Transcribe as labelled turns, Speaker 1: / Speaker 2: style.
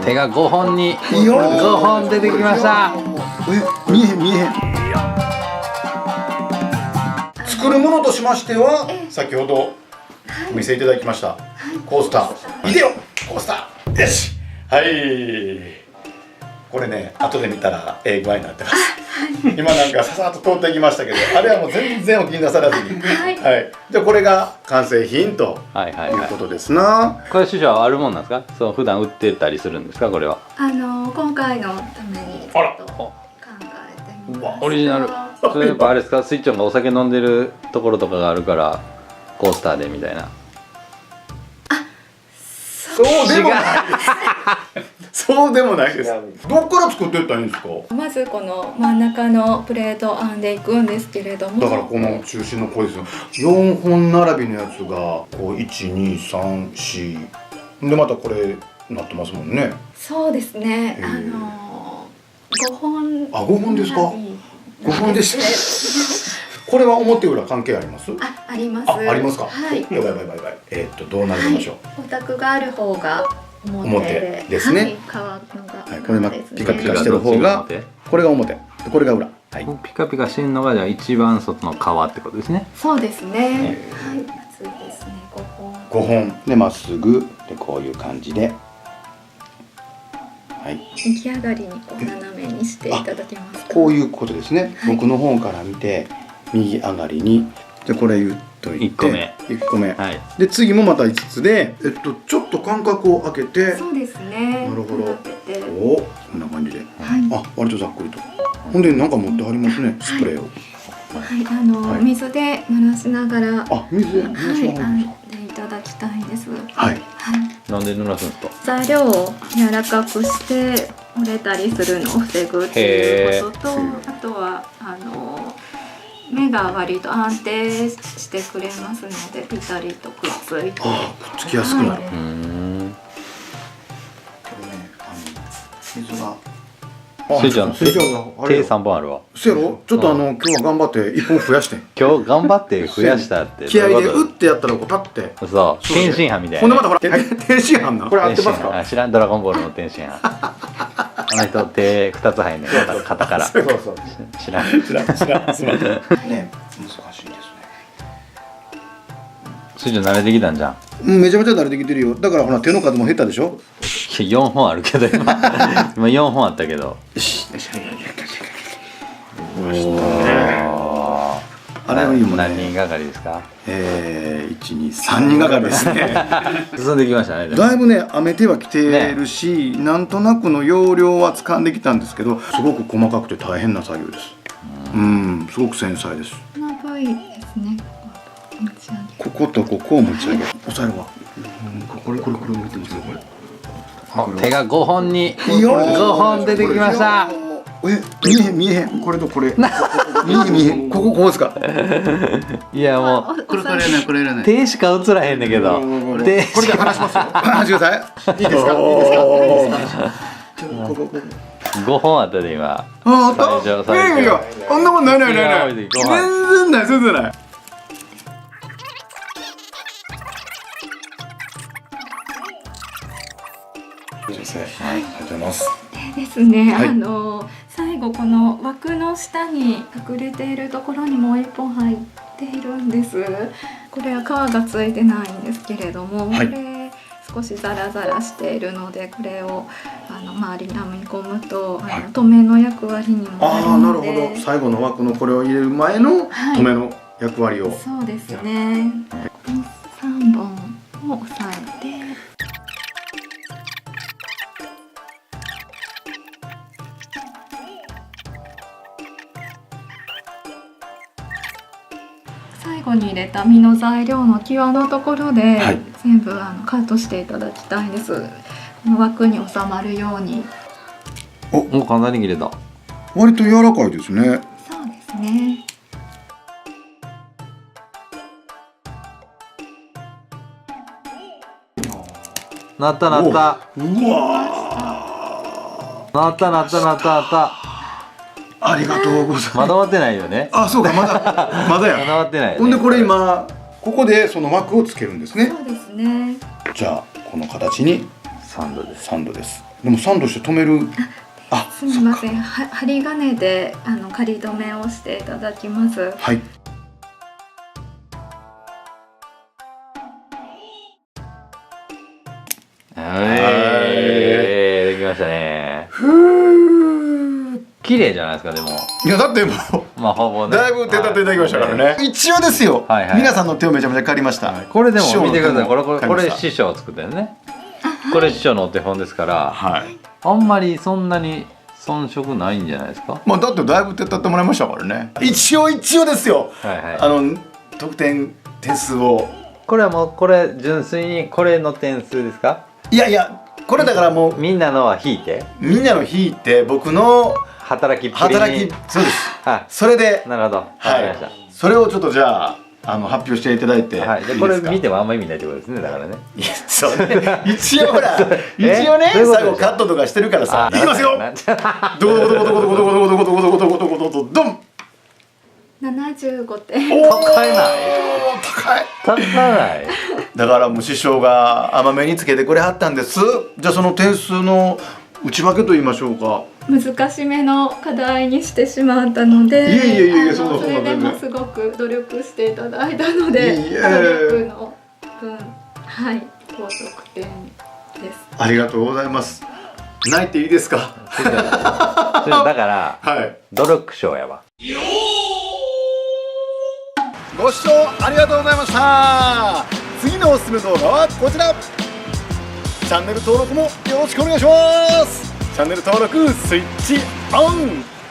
Speaker 1: 手が5本に5本出てきました。
Speaker 2: 見え見え。作るものとしましては、先ほどお見せいただきましたコースター。見てよ、コースター。よし、はい。これね、後で見たら具合になってます。今なんかささっと通ってきましたけど、あれはもう全然お気になさらずに。はい。じゃあこれが完成品ということですな。
Speaker 1: これ師匠あるもんなんですか？そう普段売ってたりするんですか？これは。
Speaker 3: 今回のためにちょっと考えてみます。
Speaker 1: オリジナル。それやっぱあれですか？スイッチョンがお酒飲んでるところとかがあるからコースターでみたいな。
Speaker 2: そうでもない。そうでもないです。どっから作っていったらいいんですか？
Speaker 3: まずこの真ん中のプレートを編んでいくんですけれども、
Speaker 2: だからこの中心のこれですよ。4本並びのやつがこう1、2、3、4でまたこれなってますもんね。
Speaker 3: そうですね。5本。
Speaker 2: あ、5本ですか？5本です。これは表裏関係あります？
Speaker 3: あります。
Speaker 2: ありますか？
Speaker 3: はい。
Speaker 2: やばいやばいやばい。どうなりましょう。
Speaker 3: お宅がある方が表
Speaker 2: ですね。
Speaker 3: 皮のが。
Speaker 2: これピカピカしてる方がこれが表、これが裏。
Speaker 1: ピカピカしてるのがじゃあ一番外の皮ってことですね。
Speaker 3: そうですね。はい。次ですね。
Speaker 2: 5本でまっすぐでこういう感じで。はい。
Speaker 3: 出来上がりにこう斜めにしていただけますか？
Speaker 2: こういうことですね。僕の方から見て右上がりに。でこれ言っといて。1個目。はい。で次もまた5つでちょっと間隔を空けて。
Speaker 3: そうですね。
Speaker 2: なるほど。お、こんな感じで。あ、割とざっくりと。ほんでなんか持ってはりますね、スプレーを。
Speaker 3: はい、水で濡らしながら。
Speaker 2: あ、水で濡らしながらですか？
Speaker 3: いただきたいです。
Speaker 2: はい。
Speaker 1: なんで濡らすんですか？
Speaker 3: 材料を柔らかくして折れたりするのを防ぐっていうことと、あとは目が割と安定してくれますのでピタリとくっついて、
Speaker 2: くっつきやすくなる。これね、水が。
Speaker 1: スイちゃん手3本あるわ。
Speaker 2: そうやろ？ちょっと今日は頑張って1本増やして。
Speaker 1: 今日頑張って増やしたって。
Speaker 2: 気合で打ってやったらこうパッて。
Speaker 1: そう。天津飯みたいな。
Speaker 2: ほんでまたほら天津飯な。これ合ってますか？
Speaker 1: 知らん、ドラゴンボールの天津飯。あの人手2つ入んねん、肩から。
Speaker 2: そうそう。
Speaker 1: 知らん。
Speaker 2: すまん。ね、難しいですね。
Speaker 1: スイちゃん慣れてきたんじゃん。
Speaker 2: めちゃめちゃ慣れてきてるよ。だからほら手の数も減ったでしょ。
Speaker 1: 4本あるけど今4本あったけど。あれは今何人がかりですか
Speaker 2: ？1、2、3人がかりですね。
Speaker 1: 進んできましたね。
Speaker 2: だいぶね、編めてはきてるし、なんとなくの要領は掴んできたんですけど、すごく細かくて大変な作業です。すごく繊細です。
Speaker 3: この部位ですね。
Speaker 2: こことここを持ち上げる。押さえるわ。これ見てますよ、これ。
Speaker 1: 手が5本に5本出てきました。
Speaker 2: 見えへん。これとこれ。見えへん。ここですか。
Speaker 1: いやもう
Speaker 2: これいらない。
Speaker 1: 手しか映らへんねんけど。
Speaker 2: これで話しますよ。話してください。いいですか。
Speaker 1: 5本あったで今。
Speaker 2: あった。いやあんなことない。全然ない。ありがとうございます。
Speaker 3: ですね、最後この枠の下に隠れているところにもう1本入っているんです。これは皮がついてないんですけれども、これ少しザラザラしているので、これを周りに編み込むと留めの役割にもなるので。
Speaker 2: なるほど。最後の枠のこれを入れる前の留めの役割を。
Speaker 3: そうですね。3本を押さえて。最後に入れた身の材料の際のところで、全部カットしていただきたいんです。この枠に収まるように。
Speaker 1: もう簡単に切れた。
Speaker 2: 割と柔らかいですね。
Speaker 3: そうですね。
Speaker 1: なった。
Speaker 2: うわ
Speaker 1: なった。
Speaker 2: ありがとうございます。
Speaker 1: まだ終わってないよね。
Speaker 2: あ、そうか、まだや。
Speaker 1: まだ終わってない。
Speaker 2: ほんでこれ今ここでその枠をつけるんですね。
Speaker 3: そうですね。
Speaker 2: じゃあこの形に
Speaker 1: 3度です。
Speaker 2: 3度です。でも3度して止める。あ、
Speaker 3: すみません。針金で仮止めをしていただきます。
Speaker 2: はい。
Speaker 1: できましたね。綺麗じゃないですか。でも
Speaker 2: いやだってもう
Speaker 1: まあほぼね、
Speaker 2: だいぶ手立ていただきましたからね。一応ですよ、皆さんの手をめちゃめちゃ借りました。
Speaker 1: これでも見てください。これ師匠作ってるね。これ師匠のお手本ですから、あんまりそんなに遜色ないんじゃないですか。
Speaker 2: まあだってだいぶ手立ってもらいましたからね。一応ですよ、得点点数を。
Speaker 1: これはもうこれ純粋にこれの点数ですか。
Speaker 2: いやいや、これだからもう
Speaker 1: みんなのは引いて、
Speaker 2: 僕の
Speaker 1: 働きっぷりに、
Speaker 2: そうです。それで、
Speaker 1: なるほど、
Speaker 2: はい、それをちょっとじゃあ発表していただいて、
Speaker 1: でこれ見てもあんま意味ないってことですね。だからね。
Speaker 2: いやそうね。一応ほら一応ね、最後カットとかしてるからさ。いきますよ。どこどこどこどこどこどこどこどこどこどこどこどこドン。
Speaker 3: 75点。
Speaker 1: 高いない。高い。
Speaker 2: だからもう師匠が甘めにつけてくれはったんです。じゃあその点数の内訳と言いましょうか。
Speaker 3: 難しめの課題にしてしまったので、それでもすごく努力していただいたので、努力の分、はい、高得点です。
Speaker 2: ありがとうございます。泣いていいですか。
Speaker 1: だから、努力賞やわ。
Speaker 2: ご視聴ありがとうございました。次のおすすめ動画はこちら。チャンネル登録もよろしくお願いします。チャンネル登録スイッチオン。